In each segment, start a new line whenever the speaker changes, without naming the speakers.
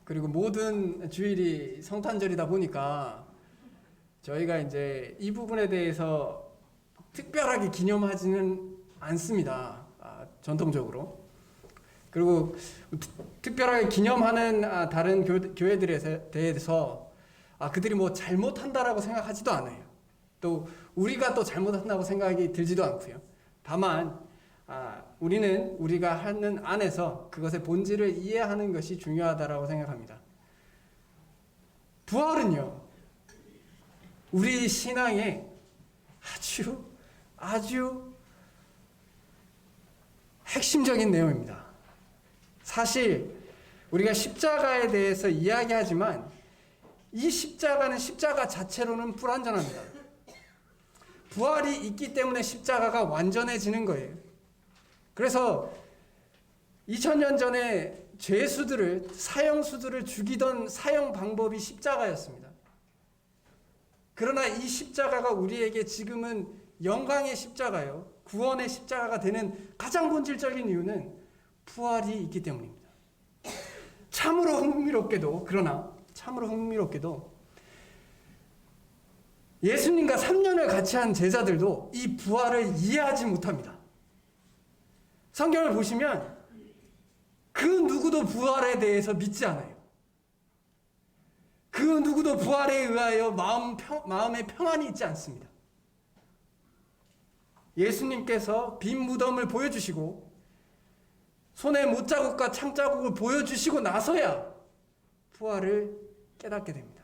그리고 모든 주일이 성탄절이다 보니까 저희가 이제 이 부분에 대해서 특별하게 기념하지는 않습니다. 전통적으로. 그리고 특별하게 기념하는 다른 교회들에 대해서 그들이 뭐 잘못한다라고 생각하지도 않아요. 또 우리가 또 잘못한다고 생각이 들지도 않고요. 다만 우리는 우리가 하는 안에서 그것의 본질을 이해하는 것이 중요하다라고 생각합니다. 부활은요, 우리 신앙의 아주 핵심적인 내용입니다. 사실 우리가 십자가에 대해서 이야기하지만 이 십자가는 십자가 자체로는 불완전합니다. 부활이 있기 때문에 십자가가 완전해지는 거예요. 그래서 2000년 전에 죄수들을, 사형수들을 죽이던 사형 방법이 십자가였습니다. 그러나 이 십자가가 우리에게 지금은 영광의 십자가요, 구원의 십자가가 되는 가장 본질적인 이유는 부활이 있기 때문입니다. 참으로 흥미롭게도 예수님과 3년을 같이 한 제자들도 이 부활을 이해하지 못합니다. 성경을 보시면 그 누구도 부활에 대해서 믿지 않아요. 그 누구도 부활에 의하여 마음에 평안이 있지 않습니다. 예수님께서 빈 무덤을 보여주시고 손에 못자국과 창자국을 보여주시고 나서야 부활을 깨닫게 됩니다.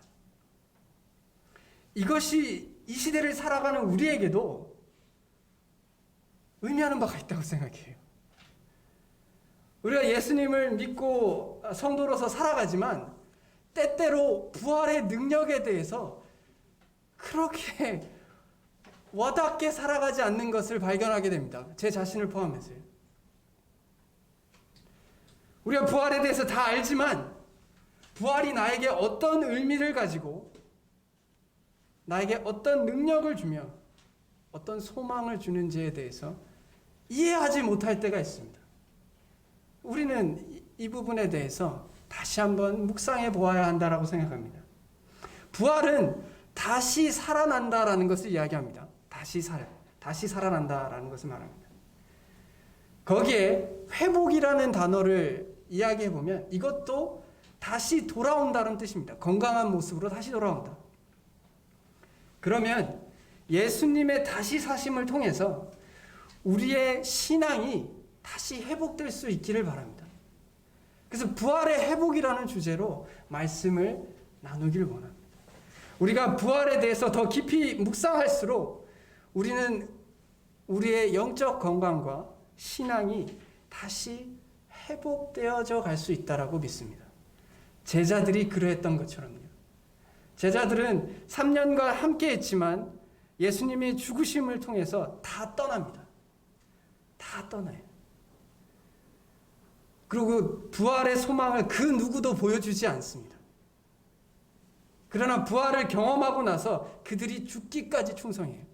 이것이 이 시대를 살아가는 우리에게도 의미하는 바가 있다고 생각해요. 우리가 예수님을 믿고 성도로서 살아가지만 때때로 부활의 능력에 대해서 그렇게 와닿게 살아가지 않는 것을 발견하게 됩니다. 제 자신을 포함해서요. 우리가 부활에 대해서 다 알지만 부활이 나에게 어떤 의미를 가지고 나에게 어떤 능력을 주며 어떤 소망을 주는지에 대해서 이해하지 못할 때가 있습니다. 우리는 이 부분에 대해서 다시 한번 묵상해 보아야 한다라고 생각합니다. 부활은 다시 살아난다라는 것을 이야기합니다. 다시 살아난다라는 것을 말합니다. 거기에 회복이라는 단어를 이야기해 보면 이것도 다시 돌아온다는 뜻입니다. 건강한 모습으로 다시 돌아온다. 그러면 예수님의 다시 사심을 통해서 우리의 신앙이 다시 회복될 수 있기를 바랍니다. 그래서 부활의 회복이라는 주제로 말씀을 나누길 원합니다. 우리가 부활에 대해서 더 깊이 묵상할수록 우리는 우리의 영적 건강과 신앙이 다시 회복되어져 갈 수 있다라고 믿습니다. 제자들이 그러했던 것처럼요. 제자들은 3년간 함께 했지만 예수님의 죽으심을 통해서 다 떠납니다. 다 떠나요. 그리고 부활의 소망을 그 누구도 보여주지 않습니다. 그러나 부활을 경험하고 나서 그들이 죽기까지 충성해요.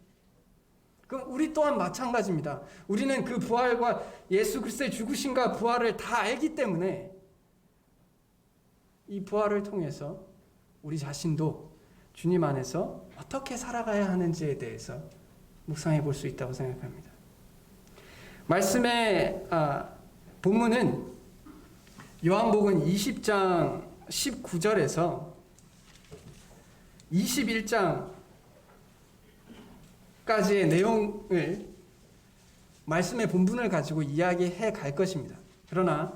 그럼 우리 또한 마찬가지입니다. 우리는 그 부활과 예수 그리스도의 죽으심과 부활을 다 알기 때문에 이 부활을 통해서 우리 자신도 주님 안에서 어떻게 살아가야 하는지에 대해서 묵상해 볼 수 있다고 생각합니다. 말씀의 본문은 요한복음 20장 19절에서 21장까지의 내용을 말씀의 본문을 가지고 이야기해 갈 것입니다. 그러나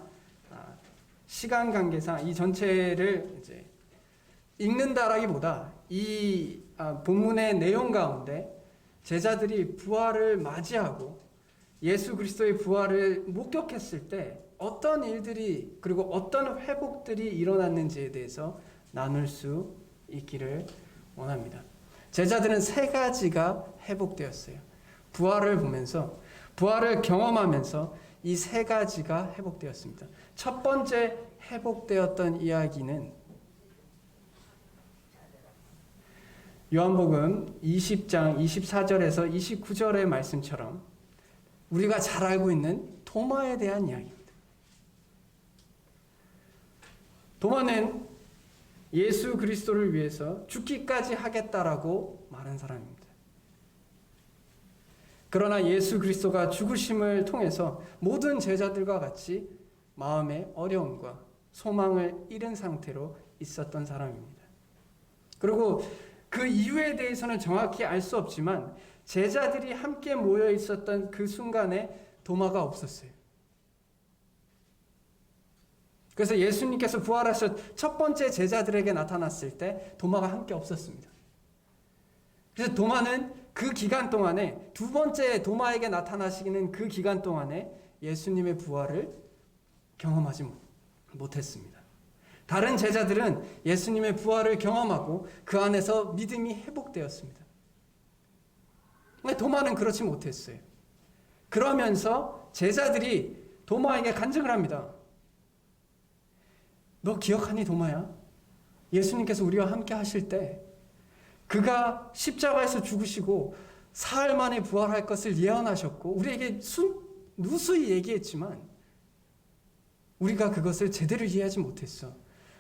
시간 관계상 이 전체를 이제 읽는다라기보다 이 본문의 내용 가운데 제자들이 부활을 맞이하고 예수 그리스도의 부활을 목격했을 때 어떤 일들이 그리고 어떤 회복들이 일어났는지에 대해서 나눌 수 있기를 원합니다. 제자들은 세 가지가 회복되었어요. 부활을 보면서, 부활을 경험하면서 이 세 가지가 회복되었습니다. 첫 번째 회복되었던 이야기는 요한복음 20장 24절에서 29절의 말씀처럼 우리가 잘 알고 있는 도마에 대한 이야기입니다. 도마는 예수 그리스도를 위해서 죽기까지 하겠다라고 말한 사람입니다. 그러나 예수 그리스도가 죽으심을 통해서 모든 제자들과 같이 마음의 어려움과 소망을 잃은 상태로 있었던 사람입니다. 그리고 그 이유에 대해서는 정확히 알 수 없지만 제자들이 함께 모여 있었던 그 순간에 도마가 없었어요. 그래서 예수님께서 부활하셔 첫 번째 제자들에게 나타났을 때 도마가 함께 없었습니다. 그래서 도마는 그 기간 동안에 두 번째 도마에게 나타나시는 그 기간 동안에 예수님의 부활을 경험하지 못했습니다. 다른 제자들은 예수님의 부활을 경험하고 그 안에서 믿음이 회복되었습니다. 근데 도마는 그렇지 못했어요. 그러면서 제자들이 도마에게 간증을 합니다. 너 기억하니 도마야? 예수님께서 우리와 함께 하실 때 그가 십자가에서 죽으시고 사흘 만에 부활할 것을 예언하셨고 우리에게 누수히 얘기했지만 우리가 그것을 제대로 이해하지 못했어.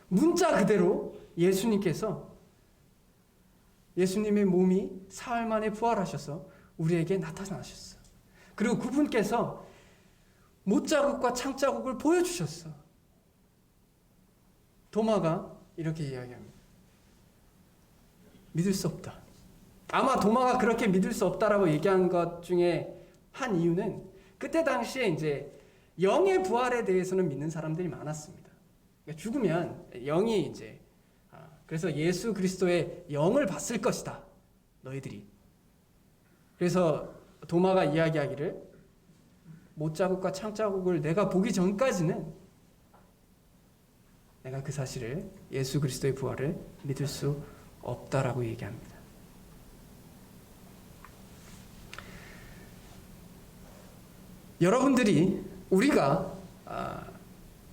문자 그대로 예수님께서 예수님의 몸이 사흘 만에 부활하셔서 우리에게 나타나셨어. 그리고 그분께서 못자국과 창자국을 보여주셨어. 도마가 이렇게 이야기합니다. 믿을 수 없다. 아마 도마가 그렇게 믿을 수 없다라고 얘기한 것 중에 한 이유는 그때 당시에 이제 영의 부활에 대해서는 믿는 사람들이 많았습니다. 그러니까 죽으면 영이 이제 그래서 예수 그리스도의 영을 봤을 것이다. 너희들이. 그래서 도마가 이야기하기를 못자국과 창자국을 내가 보기 전까지는 내가 그 사실을 예수 그리스도의 부활을 믿을 수 없다라고 얘기합니다. 여러분들이 우리가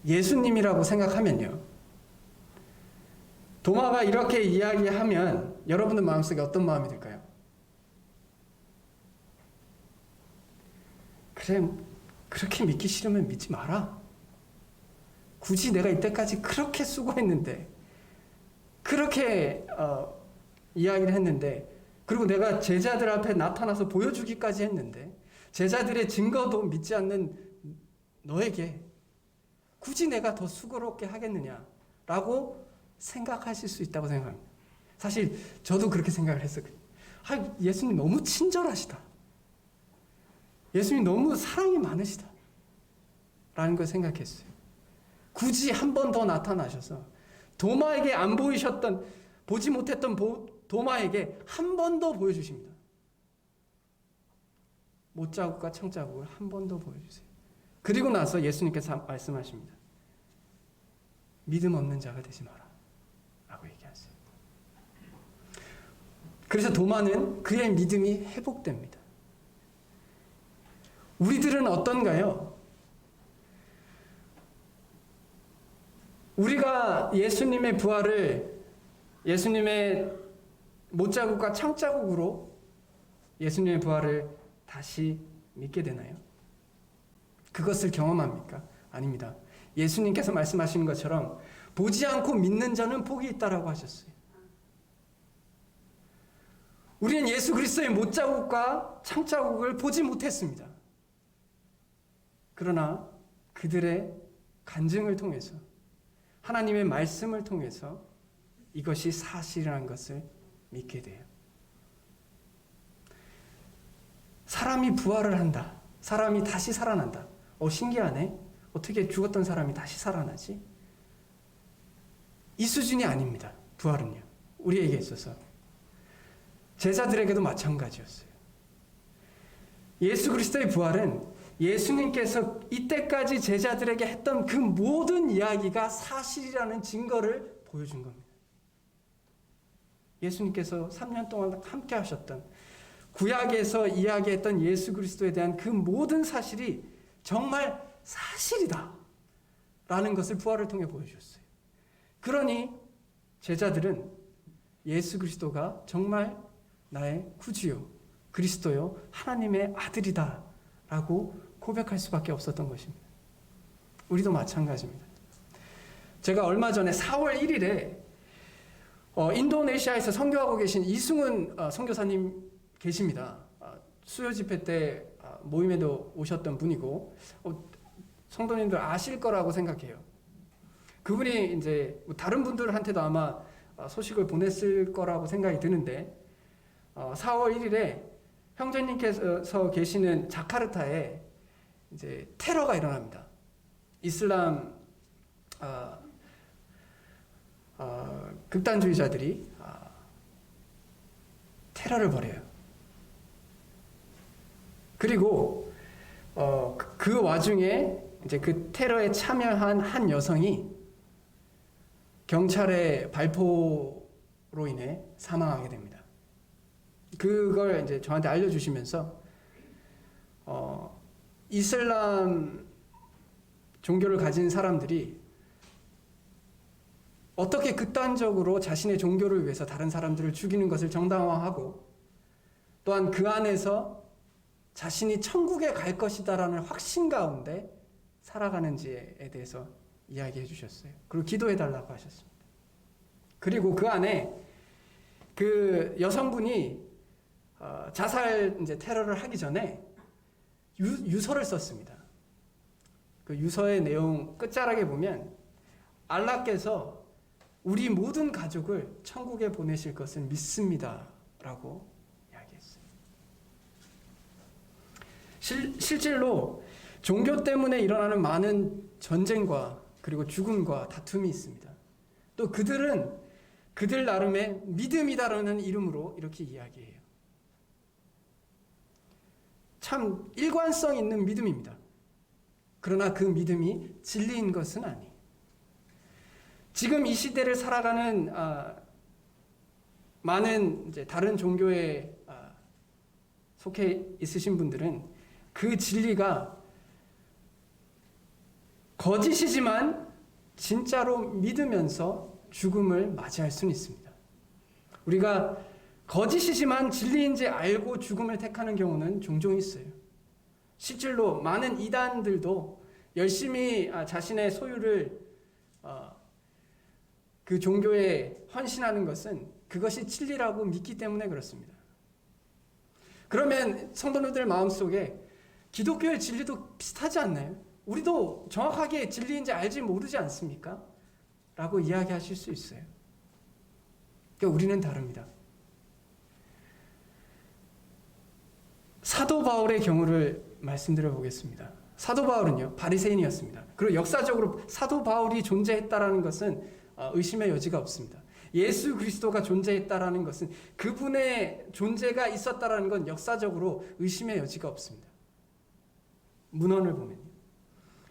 예수님이라고 생각하면요. 도마가 이렇게 이야기하면 여러분들 마음속에 어떤 마음이 들까요? 그래, 그렇게 믿기 싫으면 믿지 마라. 굳이 내가 이때까지 그렇게 수고했는데 그렇게 이야기를 했는데 그리고 내가 제자들 앞에 나타나서 보여주기까지 했는데 제자들의 증거도 믿지 않는 너에게 굳이 내가 더 수고롭게 하겠느냐라고 생각하실 수 있다고 생각합니다. 사실 저도 그렇게 생각을 했었거든요. 예수님 너무 친절하시다. 예수님 너무 사랑이 많으시다. 라는 걸 생각했어요. 굳이 한 번 더 나타나셔서 도마에게 안 보이셨던, 보지 못했던 도마에게 한 번 더 보여주십니다. 못자국과 청자국을 한 번 더 보여주세요. 그리고 나서 예수님께서 말씀하십니다. 믿음 없는 자가 되지 마라. 라고 얘기하세요. 그래서 도마는 그의 믿음이 회복됩니다. 우리들은 어떤가요? 우리가 예수님의 부활을 예수님의 못자국과 창자국으로 예수님의 부활을 다시 믿게 되나요? 그것을 경험합니까? 아닙니다. 예수님께서 말씀하시는 것처럼 보지 않고 믿는 자는 복이 있다라고 하셨어요. 우리는 예수 그리스도의 못자국과 창자국을 보지 못했습니다. 그러나 그들의 간증을 통해서 하나님의 말씀을 통해서 이것이 사실이라는 것을 믿게 돼요. 사람이 부활을 한다. 사람이 다시 살아난다. 신기하네. 어떻게 죽었던 사람이 다시 살아나지? 이 수준이 아닙니다. 부활은요. 우리에게 있어서. 제자들에게도 마찬가지였어요. 예수 그리스도의 부활은 예수님께서 이때까지 제자들에게 했던 그 모든 이야기가 사실이라는 증거를 보여준 겁니다. 예수님께서 3년 동안 함께 하셨던 구약에서 이야기했던 예수 그리스도에 대한 그 모든 사실이 정말 사실이다 라는 것을 부활을 통해 보여주셨어요. 그러니 제자들은 예수 그리스도가 정말 나의 구주요 그리스도요 하나님의 아들이다 라고 고백할 수밖에 없었던 것입니다. 우리도 마찬가지입니다. 제가 얼마 전에 4월 1일에 인도네시아에서 선교하고 계신 이승훈 선교사님 계십니다. 수요 집회 때 모임에도 오셨던 분이고 성도님들 아실 거라고 생각해요. 그분이 이제 다른 분들한테도 아마 소식을 보냈을 거라고 생각이 드는데 4월 1일에 형제님께서 계시는 자카르타에 이제 테러가 일어납니다. 이슬람 극단주의자들이 테러를 벌여요. 그리고 그 와중에 이제 그 테러에 참여한 한 여성이 경찰의 발포로 인해 사망하게 됩니다. 그걸 이제 저한테 알려주시면서 이슬람 종교를 가진 사람들이 어떻게 극단적으로 자신의 종교를 위해서 다른 사람들을 죽이는 것을 정당화하고 또한 그 안에서 자신이 천국에 갈 것이다라는 확신 가운데 살아가는지에 대해서 이야기해 주셨어요. 그리고 기도해 달라고 하셨습니다. 그리고 그 안에 그 여성분이 자살 이제 테러를 하기 전에 유서를 썼습니다. 그 유서의 내용 끝자락에 보면 알라께서 우리 모든 가족을 천국에 보내실 것을 믿습니다라고 이야기했어요. 실질로 종교 때문에 일어나는 많은 전쟁과 그리고 죽음과 다툼이 있습니다. 또 그들은 그들 나름의 믿음이다라는 이름으로 이렇게 이야기해요. 참 일관성 있는 믿음입니다. 그러나 그 믿음이 진리인 것은 아니에요. 지금 이 시대를 살아가는 많은 이제 다른 종교에 속해 있으신 분들은 그 진리가 거짓이지만 진짜로 믿으면서 죽음을 맞이할 수는 있습니다. 우리가 거짓이지만 진리인지 알고 죽음을 택하는 경우는 종종 있어요. 실질로 많은 이단들도 열심히 자신의 소유를 그 종교에 헌신하는 것은 그것이 진리라고 믿기 때문에 그렇습니다. 그러면 성도님들 마음속에 기독교의 진리도 비슷하지 않나요? 우리도 정확하게 진리인지 알지 모르지 않습니까? 라고 이야기하실 수 있어요. 그러니까 우리는 다릅니다. 사도 바울의 경우를 말씀드려 보겠습니다. 사도 바울은요, 바리새인이었습니다. 그리고 역사적으로 사도 바울이 존재했다라는 것은 의심의 여지가 없습니다. 예수 그리스도가 존재했다라는 것은 그분의 존재가 있었다라는 건 역사적으로 의심의 여지가 없습니다. 문헌을 보면요.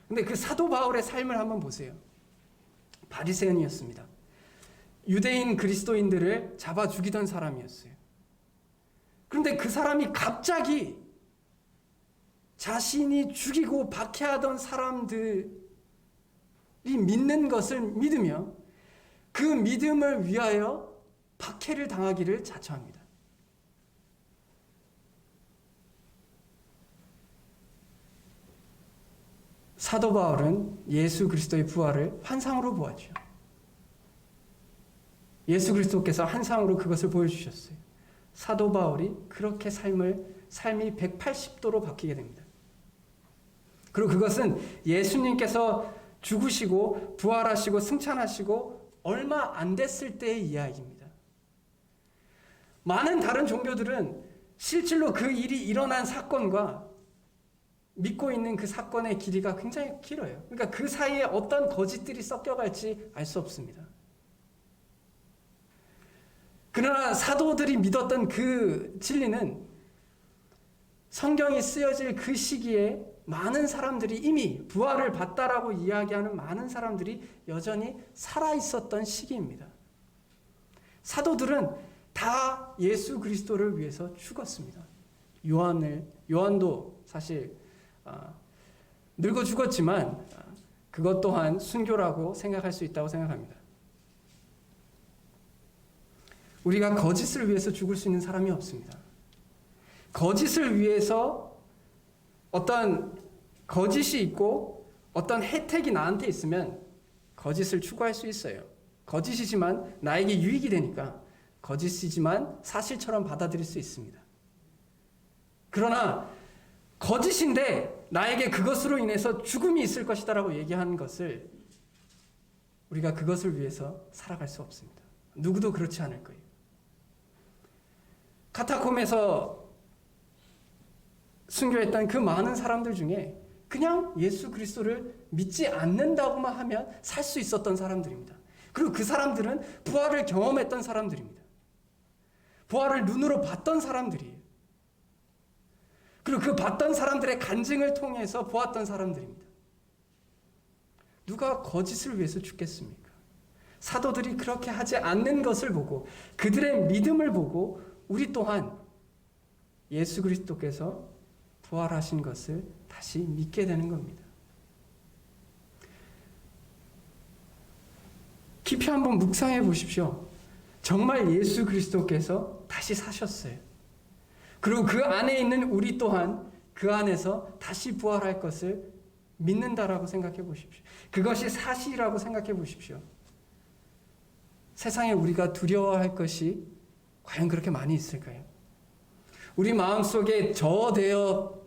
근데 그 사도 바울의 삶을 한번 보세요. 바리새인이었습니다. 유대인 그리스도인들을 잡아 죽이던 사람이었어요. 그런데 그 사람이 갑자기 자신이 죽이고 박해하던 사람들이 믿는 것을 믿으며 그 믿음을 위하여 박해를 당하기를 자처합니다. 사도 바울은 예수 그리스도의 부활을 환상으로 보았죠. 예수 그리스도께서 환상으로 그것을 보여주셨어요. 사도 바울이 그렇게 삶이 180도로 바뀌게 됩니다. 그리고 그것은 예수님께서 죽으시고 부활하시고 승천하시고 얼마 안 됐을 때의 이야기입니다. 많은 다른 종교들은 실질로 그 일이 일어난 사건과 믿고 있는 그 사건의 길이가 굉장히 길어요. 그러니까 그 사이에 어떤 거짓들이 섞여갈지 알 수 없습니다. 그러나 사도들이 믿었던 그 진리는 성경이 쓰여질 그 시기에 많은 사람들이 이미 부활을 봤다라고 이야기하는 많은 사람들이 여전히 살아있었던 시기입니다. 사도들은 다 예수 그리스도를 위해서 죽었습니다. 요한도 사실 늙어 죽었지만 그것 또한 순교라고 생각할 수 있다고 생각합니다. 우리가 거짓을 위해서 죽을 수 있는 사람이 없습니다. 거짓을 위해서 어떤 거짓이 있고 어떤 혜택이 나한테 있으면 거짓을 추구할 수 있어요. 거짓이지만 나에게 유익이 되니까 거짓이지만 사실처럼 받아들일 수 있습니다. 그러나 거짓인데 나에게 그것으로 인해서 죽음이 있을 것이다라고 얘기한 것을 우리가 그것을 위해서 살아갈 수 없습니다. 누구도 그렇지 않을 거예요. 카타콤에서 순교했던 그 많은 사람들 중에 그냥 예수 그리스도를 믿지 않는다고만 하면 살 수 있었던 사람들입니다. 그리고 그 사람들은 부활을 경험했던 사람들입니다. 부활을 눈으로 봤던 사람들이에요. 그리고 그 봤던 사람들의 간증을 통해서 보았던 사람들입니다. 누가 거짓을 위해서 죽겠습니까? 사도들이 그렇게 하지 않는 것을 보고 그들의 믿음을 보고 우리 또한 예수 그리스도께서 부활하신 것을 다시 믿게 되는 겁니다. 깊이 한번 묵상해 보십시오. 정말 예수 그리스도께서 다시 사셨어요. 그리고 그 안에 있는 우리 또한 그 안에서 다시 부활할 것을 믿는다라고 생각해 보십시오. 그것이 사실이라고 생각해 보십시오. 세상에 우리가 두려워할 것이 과연 그렇게 많이 있을까요? 우리 마음속에 저어되어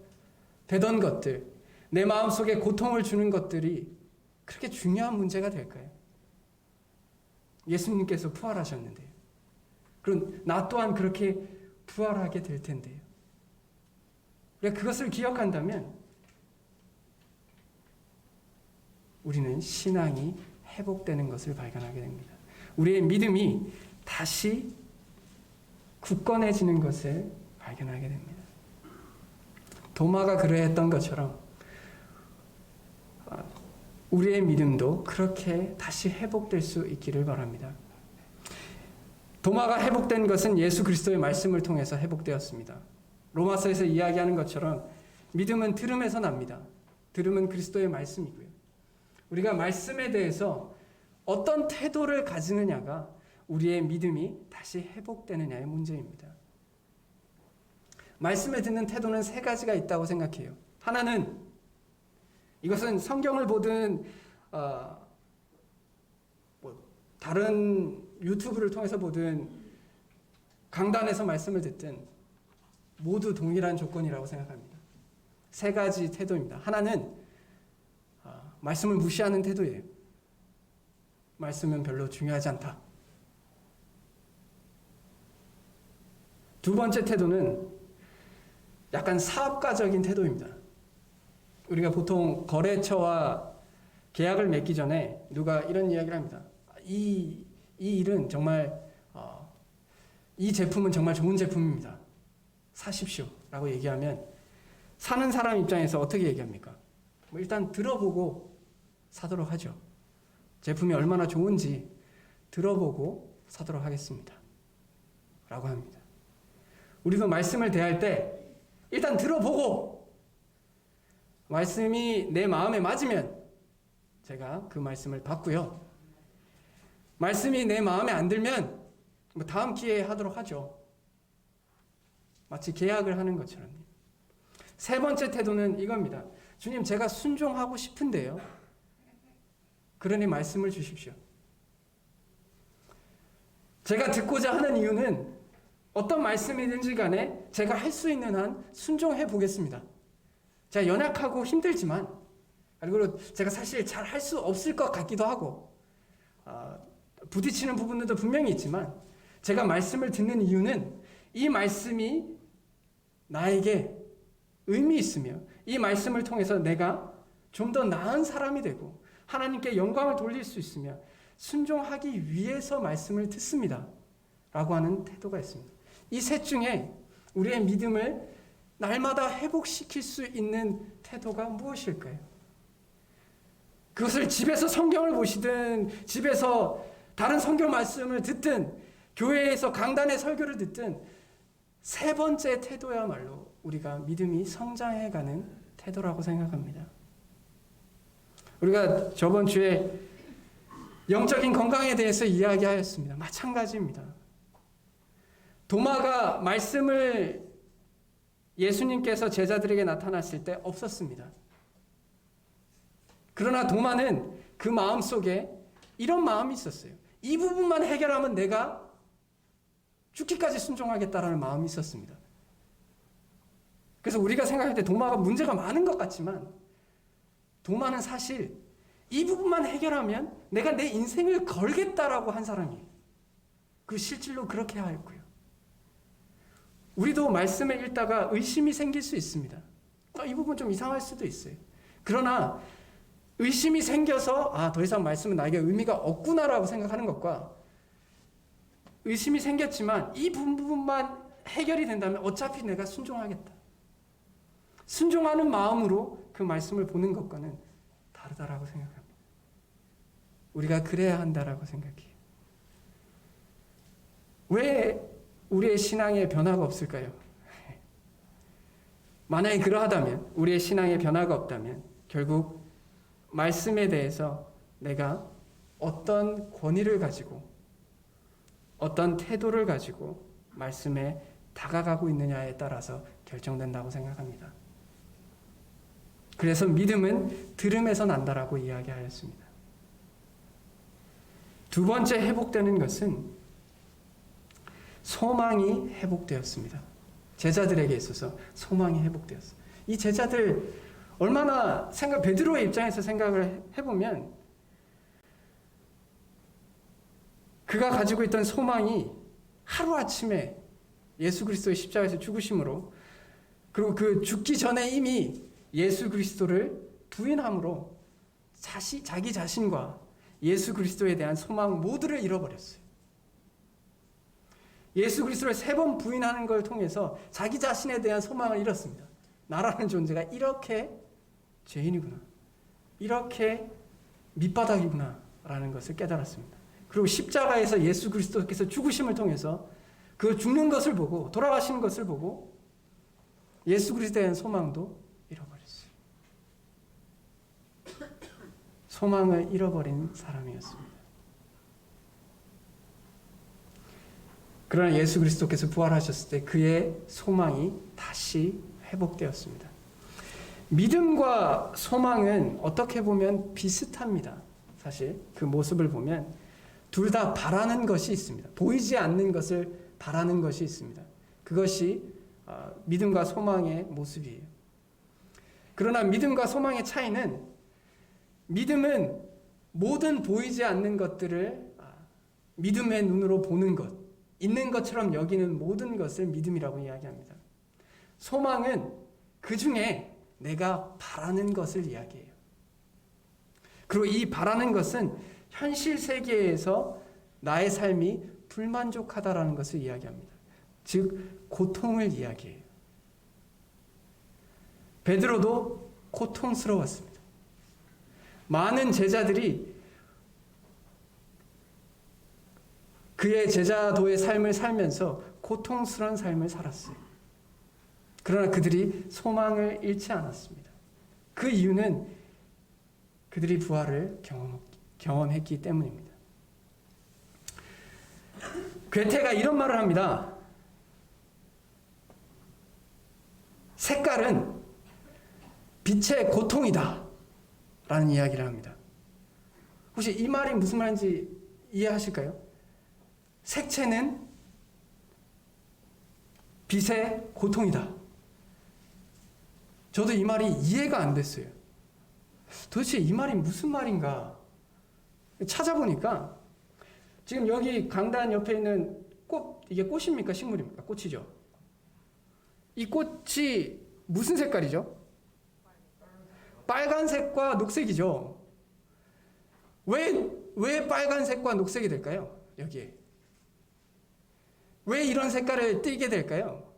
되던 것들, 내 마음속에 고통을 주는 것들이 그렇게 중요한 문제가 될까요? 예수님께서 부활하셨는데요. 그럼 나 또한 그렇게 부활하게 될 텐데요. 우리가 그것을 기억한다면 우리는 신앙이 회복되는 것을 발견하게 됩니다. 우리의 믿음이 다시 굳건해지는 것을 발견하게 됩니다. 도마가 그러했던 것처럼 우리의 믿음도 그렇게 다시 회복될 수 있기를 바랍니다. 도마가 회복된 것은 예수 그리스도의 말씀을 통해서 회복되었습니다. 로마서에서 이야기하는 것처럼 믿음은 들음에서 납니다. 들음은 그리스도의 말씀이고요. 우리가 말씀에 대해서 어떤 태도를 가지느냐가 우리의 믿음이 다시 회복되느냐의 문제입니다. 말씀을 듣는 태도는 세 가지가 있다고 생각해요. 하나는 이것은 성경을 보든 다른 유튜브를 통해서 보든 강단에서 말씀을 듣든 모두 동일한 조건이라고 생각합니다. 세 가지 태도입니다. 하나는 말씀을 무시하는 태도예요. 말씀은 별로 중요하지 않다. 두 번째 태도는 약간 사업가적인 태도입니다. 우리가 보통 거래처와 계약을 맺기 전에 누가 이런 이야기를 합니다. 이 일은 정말 이 제품은 정말 좋은 제품입니다. 사십시오 라고 얘기하면 사는 사람 입장에서 어떻게 얘기합니까? 일단 들어보고 사도록 하죠. 제품이 얼마나 좋은지 들어보고 사도록 하겠습니다 라고 합니다. 우리도 말씀을 대할 때 일단 들어보고 말씀이 내 마음에 맞으면 제가 그 말씀을 받고요. 말씀이 내 마음에 안 들면 다음 기회에 하도록 하죠. 마치 계약을 하는 것처럼. 세 번째 태도는 이겁니다. 주님, 제가 순종하고 싶은데요. 그러니 말씀을 주십시오. 제가 듣고자 하는 이유는 어떤 말씀이든지 간에 제가 할 수 있는 한 순종해 보겠습니다. 제가 연약하고 힘들지만, 그리고 제가 사실 잘 할 수 없을 것 같기도 하고, 부딪히는 부분들도 분명히 있지만, 제가 말씀을 듣는 이유는 이 말씀이 나에게 의미 있으며, 이 말씀을 통해서 내가 좀 더 나은 사람이 되고, 하나님께 영광을 돌릴 수 있으며, 순종하기 위해서 말씀을 듣습니다. 라고 하는 태도가 있습니다. 이 셋 중에 우리의 믿음을 날마다 회복시킬 수 있는 태도가 무엇일까요? 그것을 집에서 성경을 보시든 집에서 다른 성경 말씀을 듣든 교회에서 강단의 설교를 듣든 세 번째 태도야말로 우리가 믿음이 성장해가는 태도라고 생각합니다. 우리가 저번 주에 영적인 건강에 대해서 이야기하였습니다. 마찬가지입니다. 도마가 말씀을 예수님께서 제자들에게 나타났을 때 없었습니다. 그러나 도마는 그 마음속에 이런 마음이 있었어요. 이 부분만 해결하면 내가 죽기까지 순종하겠다라는 마음이 있었습니다. 그래서 우리가 생각할 때 도마가 문제가 많은 것 같지만 도마는 사실 이 부분만 해결하면 내가 내 인생을 걸겠다라고 한 사람이에요. 그 실질로 그렇게 하였고요. 우리도 말씀을 읽다가 의심이 생길 수 있습니다. 이 부분 좀 이상할 수도 있어요. 그러나 의심이 생겨서 더 이상 말씀은 나에게 의미가 없구나라고 생각하는 것과 의심이 생겼지만 이 부분만 해결이 된다면 어차피 내가 순종하겠다. 순종하는 마음으로 그 말씀을 보는 것과는 다르다라고 생각합니다. 우리가 그래야 한다라고 생각해요. 왜 우리의 신앙에 변화가 없을까요? 만약에 그러하다면, 우리의 신앙에 변화가 없다면 결국 말씀에 대해서 내가 어떤 권위를 가지고 어떤 태도를 가지고 말씀에 다가가고 있느냐에 따라서 결정된다고 생각합니다. 그래서 믿음은 들음에서 난다라고 이야기하였습니다. 두 번째 회복되는 것은 소망이 회복되었습니다. 제자들에게 있어서 소망이 회복되었어요. 이 제자들 얼마나 베드로의 입장에서 생각을 해보면 그가 가지고 있던 소망이 하루아침에 예수 그리스도의 십자가에서 죽으심으로, 그리고 그 죽기 전에 이미 예수 그리스도를 부인함으로 자기 자신과 예수 그리스도에 대한 소망 모두를 잃어버렸어요. 예수 그리스도를 3번 부인하는 걸 통해서 자기 자신에 대한 소망을 잃었습니다. 나라는 존재가 이렇게 죄인이구나, 이렇게 밑바닥이구나 라는 것을 깨달았습니다. 그리고 십자가에서 예수 그리스도께서 죽으심을 통해서 그 죽는 것을 보고, 돌아가시는 것을 보고 예수 그리스도에 대한 소망도 잃어버렸어요. 소망을 잃어버린 사람이었습니다. 그러나 예수 그리스도께서 부활하셨을 때 그의 소망이 다시 회복되었습니다. 믿음과 소망은 어떻게 보면 비슷합니다. 사실 그 모습을 보면 둘 다 바라는 것이 있습니다. 보이지 않는 것을 바라는 것이 있습니다. 그것이 믿음과 소망의 모습이에요. 그러나 믿음과 소망의 차이는, 믿음은 모든 보이지 않는 것들을 믿음의 눈으로 보는 것, 있는 것처럼 여기는 모든 것을 믿음이라고 이야기합니다. 소망은 그 중에 내가 바라는 것을 이야기해요. 그리고 이 바라는 것은 현실 세계에서 나의 삶이 불만족하다라는 것을 이야기합니다. 즉 고통을 이야기해요. 베드로도 고통스러웠습니다. 많은 제자들이 그의 제자도의 삶을 살면서 고통스러운 삶을 살았어요. 그러나 그들이 소망을 잃지 않았습니다. 그 이유는 그들이 부활을 경험했기 때문입니다. 괴테가 이런 말을 합니다. 색깔은 빛의 고통이다 라는 이야기를 합니다. 혹시 이 말이 무슨 말인지 이해하실까요? 색채는 빛의 고통이다. 저도 이 말이 이해가 안 됐어요. 도대체 이 말이 무슨 말인가 찾아보니까, 지금 여기 강단 옆에 있는 꽃, 이게 꽃입니까 식물입니까? 꽃이죠. 이 꽃이 무슨 색깔이죠? 빨간색과 녹색이죠. 왜 빨간색과 녹색이 될까요? 여기에 왜 이런 색깔을 띠게 될까요?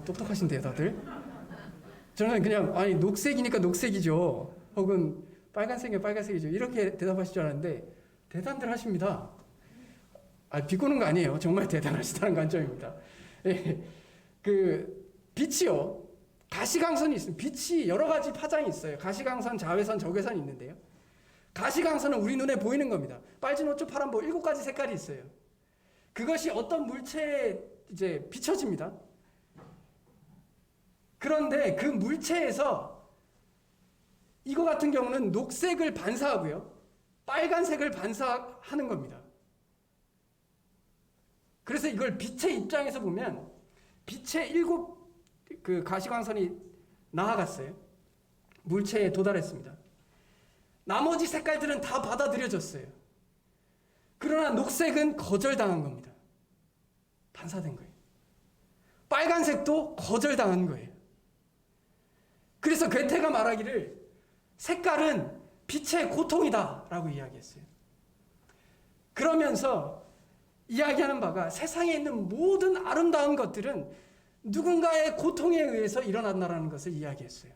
똑똑하신데요 다들. 저는 그냥 녹색이니까 녹색이죠, 혹은 빨간색이면 빨간색이죠, 이렇게 대답하실 줄 알았는데 대단들 하십니다. 비꼬는 거 아니에요. 정말 대단하시다는 관점입니다. 그 빛이요, 가시광선이 있습니다. 빛이 여러 가지 파장이 있어요. 가시광선, 자외선, 적외선이 있는데요. 가시광선은 우리 눈에 보이는 겁니다. 빨진 호초, 파란보 7가지 색깔이 있어요. 그것이 어떤 물체에 이제 비춰집니다. 그런데 그 물체에서 이거 같은 경우는 녹색을 반사하고요, 빨간색을 반사하는 겁니다. 그래서 이걸 빛의 입장에서 보면 빛의 7 가시광선이 나아갔어요. 물체에 도달했습니다. 나머지 색깔들은 다 받아들여졌어요. 그러나 녹색은 거절당한 겁니다. 반사된 거예요. 빨간색도 거절당한 거예요. 그래서 괴테가 말하기를 색깔은 빛의 고통이다 라고 이야기했어요. 그러면서 이야기하는 바가 세상에 있는 모든 아름다운 것들은 누군가의 고통에 의해서 일어난다는 것을 이야기했어요.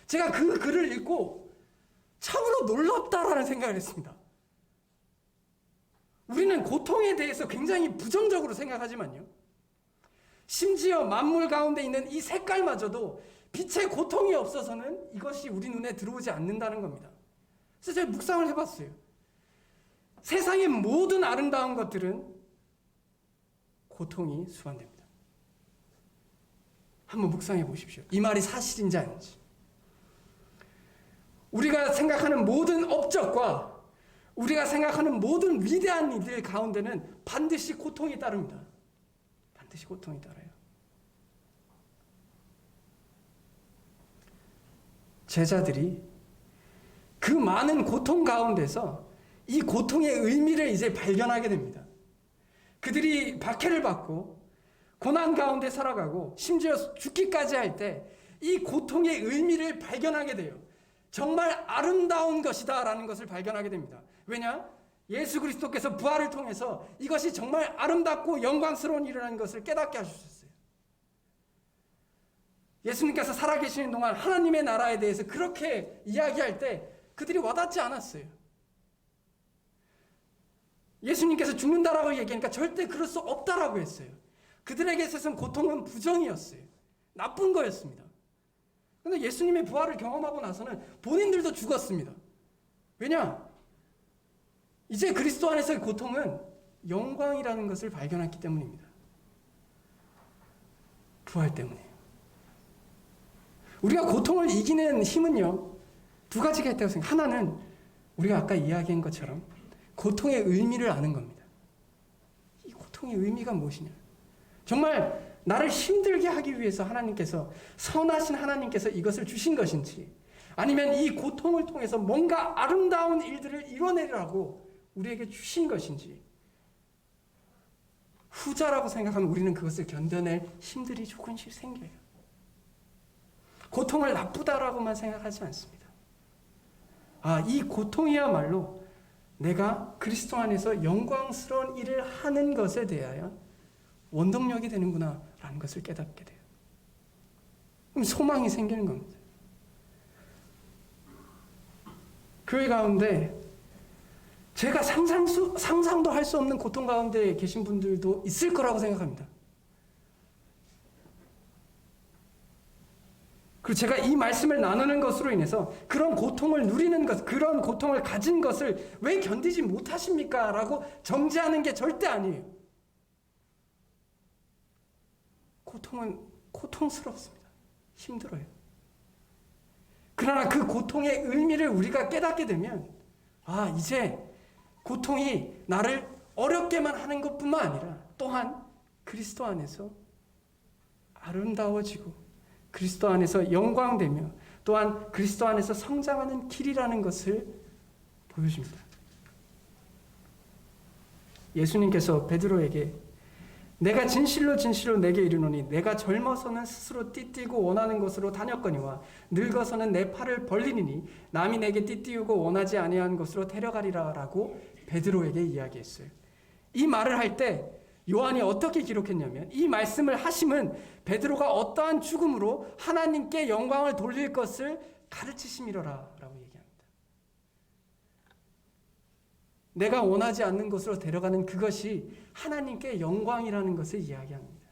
제가 그 글을 읽고 참으로 놀랍다라는 생각을 했습니다. 우리는 고통에 대해서 굉장히 부정적으로 생각하지만요, 심지어 만물 가운데 있는 이 색깔마저도 빛의 고통이 없어서는 이것이 우리 눈에 들어오지 않는다는 겁니다. 그래서 제가 묵상을 해봤어요. 세상의 모든 아름다운 것들은 고통이 수반됩니다. 한번 묵상해 보십시오. 이 말이 사실인지 아닌지. 우리가 생각하는 모든 업적과 우리가 생각하는 모든 위대한 일들 가운데는 반드시 고통이 따릅니다. 반드시 고통이 따라요. 제자들이 그 많은 고통 가운데서 이 고통의 의미를 이제 발견하게 됩니다. 그들이 박해를 받고 고난 가운데 살아가고 심지어 죽기까지 할 때 이 고통의 의미를 발견하게 돼요. 정말 아름다운 것이다 라는 것을 발견하게 됩니다. 왜냐? 예수 그리스도께서 부활을 통해서 이것이 정말 아름답고 영광스러운 일이라는 것을 깨닫게 하셨어요. 예수님께서 살아계시는 동안 하나님의 나라에 대해서 그렇게 이야기할 때 그들이 와닿지 않았어요. 예수님께서 죽는다라고 얘기하니까 절대 그럴 수 없다라고 했어요. 그들에게 있어서는 고통은 부정이었어요. 나쁜 거였습니다. 그런데 예수님의 부활을 경험하고 나서는 본인들도 죽었습니다. 왜냐? 이제 그리스도 안에서의 고통은 영광이라는 것을 발견했기 때문입니다. 부활 때문에. 우리가 고통을 이기는 힘은요, 2가지가 있다고 생각해요. 하나는 우리가 아까 이야기한 것처럼 고통의 의미를 아는 겁니다. 이 고통의 의미가 무엇이냐? 정말 나를 힘들게 하기 위해서 하나님께서, 선하신 하나님께서 이것을 주신 것인지, 아니면 이 고통을 통해서 뭔가 아름다운 일들을 이뤄내라고 우리에게 주신 것인지, 후자라고 생각하면 우리는 그것을 견뎌낼 힘들이 조금씩 생겨요. 고통을 나쁘다라고만 생각하지 않습니다. 이 고통이야말로 내가 그리스도 안에서 영광스러운 일을 하는 것에 대하여 원동력이 되는구나 라는 것을 깨닫게 돼요. 그럼 소망이 생기는 겁니다. 교회 가운데 제가 상상도 할 수 없는 고통 가운데 계신 분들도 있을 거라고 생각합니다. 그리고 제가 이 말씀을 나누는 것으로 인해서 그런 고통을 누리는 것, 그런 고통을 가진 것을 왜 견디지 못하십니까? 라고 정죄하는 게 절대 아니에요. 고통은 고통스럽습니다. 힘들어요. 그러나 그 고통의 의미를 우리가 깨닫게 되면, 이제 고통이 나를 어렵게만 하는 것뿐만 아니라 또한 그리스도 안에서 아름다워지고 그리스도 안에서 영광되며 또한 그리스도 안에서 성장하는 길이라는 것을 보여줍니다. 예수님께서 베드로에게 내가 진실로 진실로 내게 이르노니 내가 젊어서는 스스로 띠띠고 원하는 곳으로 다녔거니와 늙어서는 내 팔을 벌리니 남이 내게 띠띠우고 원하지 아니한 곳으로 데려가리라 라고 베드로에게 이야기했어요. 이 말을 할 때 요한이 어떻게 기록했냐면, 이 말씀을 하심은 베드로가 어떠한 죽음으로 하나님께 영광을 돌릴 것을 가르치심이로라 라고 얘기합니다. 내가 원하지 않는 곳으로 데려가는 그것이 하나님께 영광이라는 것을 이야기합니다.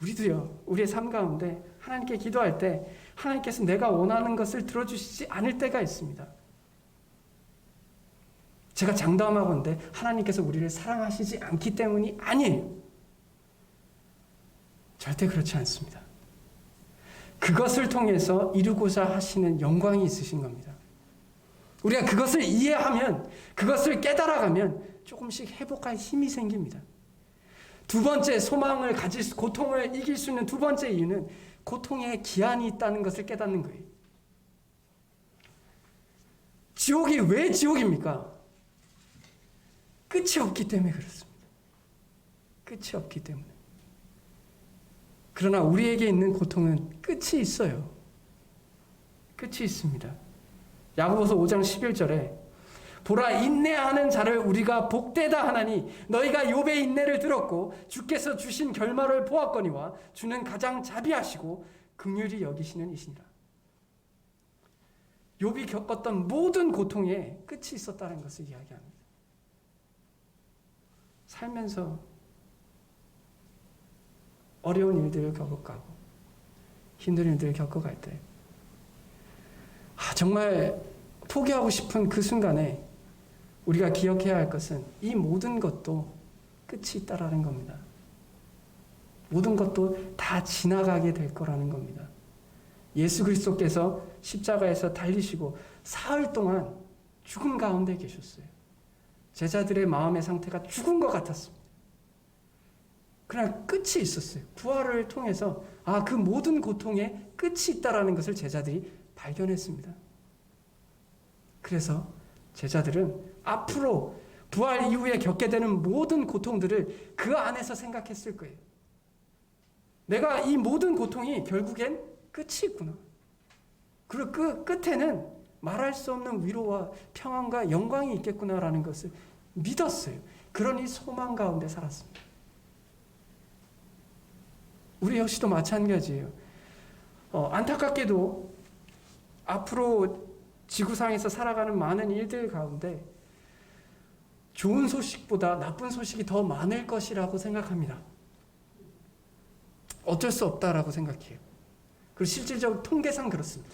우리도요, 우리의 삶 가운데 하나님께 기도할 때 하나님께서 내가 원하는 것을 들어주시지 않을 때가 있습니다. 제가 장담하건대 하나님께서 우리를 사랑하시지 않기 때문이 아니에요. 절대 그렇지 않습니다. 그것을 통해서 이루고자 하시는 영광이 있으신 겁니다. 우리가 그것을 이해하면, 그것을 깨달아가면 조금씩 회복할 힘이 생깁니다. 두 번째, 소망을 가질 수, 고통을 이길 수 있는 두 번째 이유는 고통에 기한이 있다는 것을 깨닫는 거예요. 지옥이 왜 지옥입니까? 끝이 없기 때문에 그렇습니다. 끝이 없기 때문에. 그러나 우리에게 있는 고통은 끝이 있어요. 끝이 있습니다. 야고보서 5장 11절에 보라, 인내하는 자를 우리가 복되다 하나니 너희가 욥의 인내를 들었고 주께서 주신 결말을 보았거니와 주는 가장 자비하시고 긍휼히 여기시는 이시니라. 욥이 겪었던 모든 고통에 끝이 있었다는 것을 이야기합니다. 살면서 어려운 일들을 겪어가고 힘든 일들을 겪어갈 때 정말 포기하고 싶은 그 순간에 우리가 기억해야 할 것은 이 모든 것도 끝이 있다라는 겁니다. 모든 것도 다 지나가게 될 거라는 겁니다. 예수 그리스도께서 십자가에서 달리시고 사흘 동안 죽음 가운데 계셨어요. 제자들의 마음의 상태가 죽은 것 같았습니다. 그러나 끝이 있었어요. 부활을 통해서 그 모든 고통에 끝이 있다라는 것을 제자들이 발견했습니다. 그래서 제자들은 앞으로 부활 이후에 겪게 되는 모든 고통들을 그 안에서 생각했을 거예요. 내가 이 모든 고통이 결국엔 끝이 있구나. 그리고 그 끝에는 말할 수 없는 위로와 평안과 영광이 있겠구나라는 것을 믿었어요. 그러니 소망 가운데 살았습니다. 우리 역시도 마찬가지예요. 안타깝게도 앞으로 지구상에서 살아가는 많은 일들 가운데 좋은 소식보다 나쁜 소식이 더 많을 것이라고 생각합니다. 어쩔 수 없다라고 생각해요. 그리고 실질적으로 통계상 그렇습니다.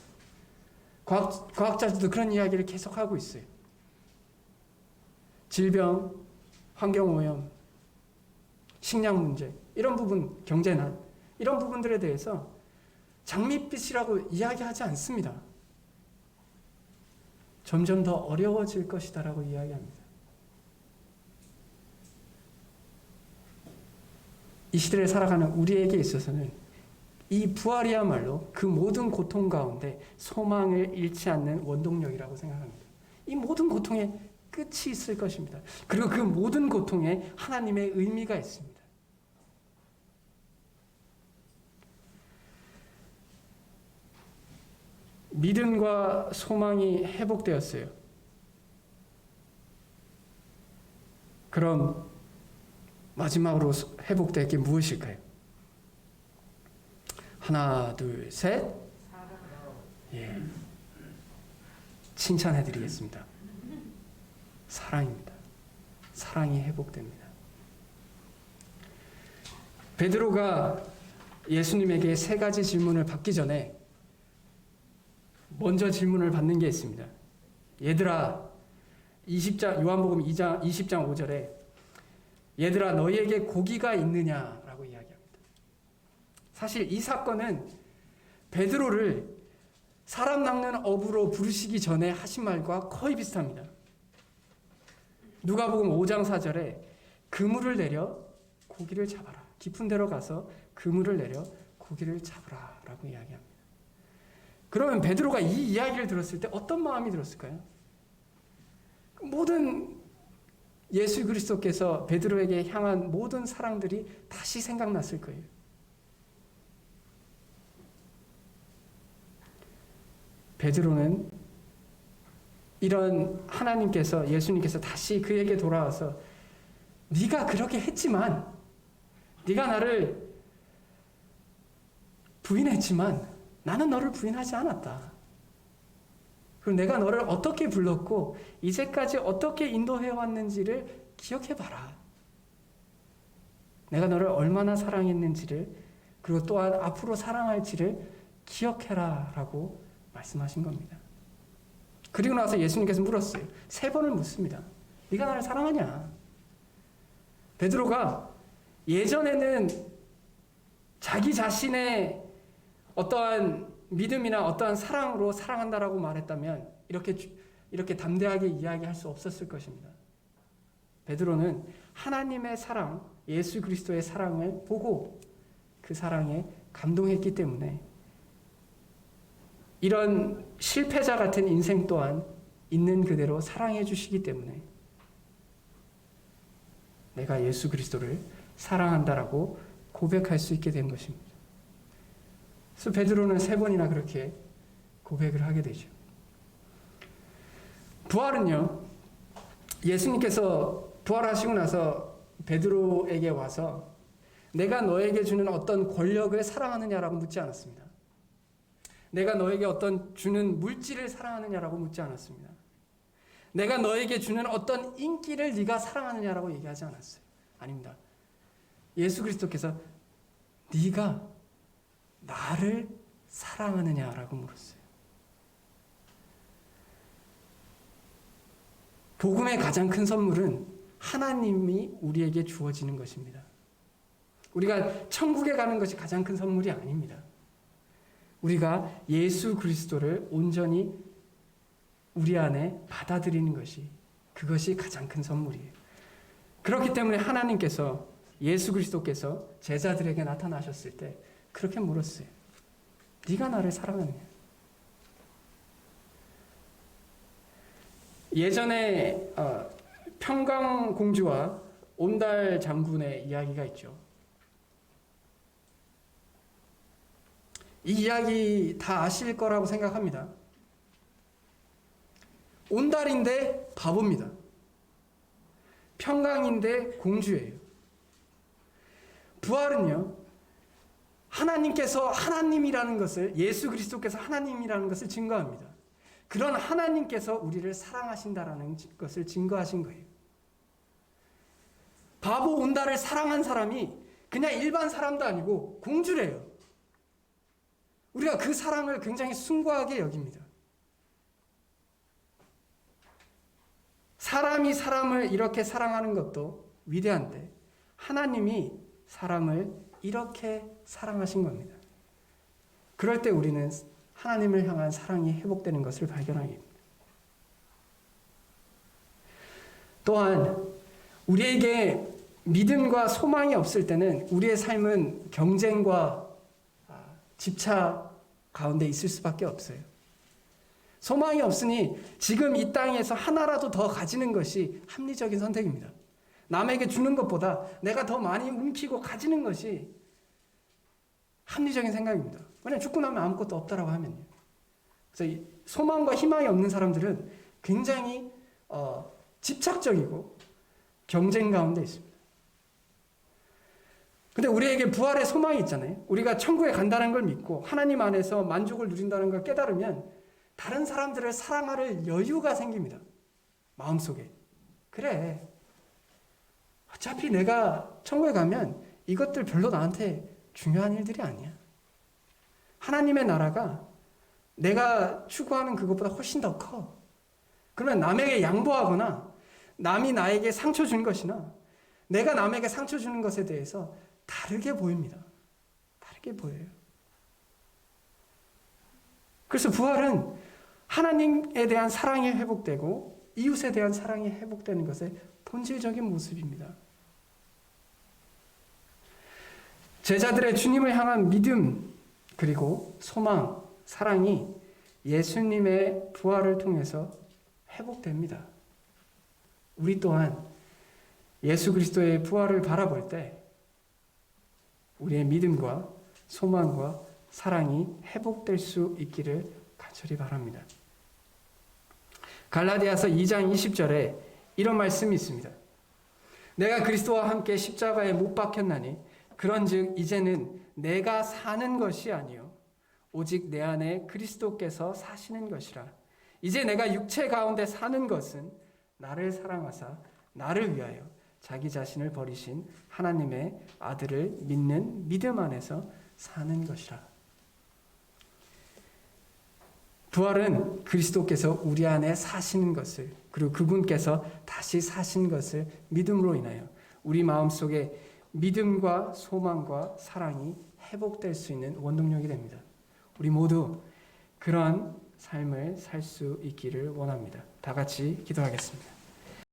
과학자들도 그런 이야기를 계속하고 있어요. 질병, 환경오염, 식량 문제, 이런 부분, 경제난, 이런 부분들에 대해서 장밋빛이라고 이야기하지 않습니다. 점점 더 어려워질 것이다라고 이야기합니다. 이 시대를 살아가는 우리에게 있어서는 이 부활이야말로 그 모든 고통 가운데 소망을 잃지 않는 원동력이라고 생각합니다. 이 모든 고통에 끝이 있을 것입니다. 그리고 그 모든 고통에 하나님의 의미가 있습니다. 믿음과 소망이 회복되었어요. 그럼 마지막으로 회복될 게 무엇일까요? 하나, 둘, 셋. 예. 칭찬해 드리겠습니다. 사랑입니다. 사랑이 회복됩니다. 베드로가 예수님에게 세 가지 질문을 받기 전에 먼저 질문을 받는 게 있습니다. 얘들아, 20장, 요한복음 2장 20장 5절에 얘들아 너희에게 고기가 있느냐라고 이야기합니다. 사실 이 사건은 베드로를 사람 낚는 어부로 부르시기 전에 하신 말과 거의 비슷합니다. 누가복음 5장 4절에 그물을 내려 고기를 잡아라. 깊은 데로 가서 그물을 내려 고기를 잡으라 라고 이야기합니다. 그러면 베드로가 이 이야기를 들었을 때 어떤 마음이 들었을까요? 모든 예수 그리스도께서 베드로에게 향한 모든 사랑들이 다시 생각났을 거예요. 베드로는 이런 하나님께서, 예수님께서 다시 그에게 돌아와서 네가 그렇게 했지만, 네가 나를 부인했지만 나는 너를 부인하지 않았다. 그리고 내가 너를 어떻게 불렀고 이제까지 어떻게 인도해 왔는지를 기억해봐라. 내가 너를 얼마나 사랑했는지를, 그리고 또한 앞으로 사랑할지를 기억해라 라고 말씀하신 겁니다. 그리고 나서 예수님께서 물었어요. 3번을 묻습니다. 네가 나를 사랑하냐? 베드로가 예전에는 자기 자신의 어떠한 믿음이나 어떠한 사랑으로 사랑한다라고 말했다면 이렇게 담대하게 이야기할 수 없었을 것입니다. 베드로는 하나님의 사랑, 예수 그리스도의 사랑을 보고 그 사랑에 감동했기 때문에 이런 실패자 같은 인생 또한 있는 그대로 사랑해 주시기 때문에 내가 예수 그리스도를 사랑한다라고 고백할 수 있게 된 것입니다. 그래서 베드로는 3번이나 그렇게 고백을 하게 되죠. 부활은요, 예수님께서 부활하시고 나서 베드로에게 와서 내가 너에게 주는 어떤 권력을 사랑하느냐라고 묻지 않았습니다. 내가 너에게 어떤 주는 물질을 사랑하느냐라고 묻지 않았습니다. 내가 너에게 주는 어떤 인기를 네가 사랑하느냐라고 얘기하지 않았어요. 아닙니다. 예수 그리스도께서 네가 나를 사랑하느냐라고 물었어요. 복음의 가장 큰 선물은 하나님이 우리에게 주어지는 것입니다. 우리가 천국에 가는 것이 가장 큰 선물이 아닙니다. 우리가 예수 그리스도를 온전히 우리 안에 받아들이는 것이, 그것이 가장 큰 선물이에요. 그렇기 때문에 하나님께서, 예수 그리스도께서 제자들에게 나타나셨을 때 그렇게 물었어요. 네가 나를 사랑하느냐? 예전에 평강공주와 온달 장군의 이야기가 있죠. 이 이야기 다 아실 거라고 생각합니다. 온달인데 바보입니다. 평강인데 공주예요. 부활은요, 하나님께서 하나님이라는 것을, 예수 그리스도께서 하나님이라는 것을 증거합니다. 그런 하나님께서 우리를 사랑하신다라는 것을 증거하신 거예요. 바보 온달을 사랑한 사람이 그냥 일반 사람도 아니고 공주래요. 우리가 그 사랑을 굉장히 숭고하게 여깁니다. 사람이 사람을 이렇게 사랑하는 것도 위대한데 하나님이 사람을 이렇게 사랑하신 겁니다. 그럴 때 우리는 하나님을 향한 사랑이 회복되는 것을 발견하게 됩니다. 또한 우리에게 믿음과 소망이 없을 때는 우리의 삶은 경쟁과 집착 가운데 있을 수밖에 없어요. 소망이 없으니 지금 이 땅에서 하나라도 더 가지는 것이 합리적인 선택입니다. 남에게 주는 것보다 내가 더 많이 움키고 가지는 것이 합리적인 생각입니다. 왜냐하면 죽고 나면 아무것도 없다라고 하면요. 그래서 이 소망과 희망이 없는 사람들은 굉장히 집착적이고 경쟁 가운데 있습니다. 근데 우리에게 부활의 소망이 있잖아요. 우리가 천국에 간다는 걸 믿고 하나님 안에서 만족을 누린다는 걸 깨달으면 다른 사람들을 사랑할 여유가 생깁니다. 마음속에. 그래. 어차피 내가 천국에 가면 이것들 별로 나한테 중요한 일들이 아니야. 하나님의 나라가 내가 추구하는 그것보다 훨씬 더 커. 그러면 남에게 양보하거나 남이 나에게 상처 준 것이나 내가 남에게 상처 주는 것에 대해서 다르게 보입니다. 다르게 보여요. 그래서 부활은 하나님에 대한 사랑이 회복되고 이웃에 대한 사랑이 회복되는 것의 본질적인 모습입니다. 제자들의 주님을 향한 믿음 그리고 소망, 사랑이 예수님의 부활을 통해서 회복됩니다. 우리 또한 예수 그리스도의 부활을 바라볼 때 우리의 믿음과 소망과 사랑이 회복될 수 있기를 간절히 바랍니다. 갈라디아서 2장 20절에 이런 말씀이 있습니다. 내가 그리스도와 함께 십자가에 못 박혔나니 그런즉 이제는 내가 사는 것이 아니요 오직 내 안에 그리스도께서 사시는 것이라. 이제 내가 육체 가운데 사는 것은 나를 사랑하사 나를 위하여 자기 자신을 버리신 하나님의 아들을 믿는 믿음 안에서 사는 것이라. 부활은 그리스도께서 우리 안에 사시는 것을, 그리고 그분께서 다시 사신 것을 믿음으로 인하여 우리 마음속에 믿음과 소망과 사랑이 회복될 수 있는 원동력이 됩니다. 우리 모두 그런 삶을 살 수 있기를 원합니다. 다 같이 기도하겠습니다.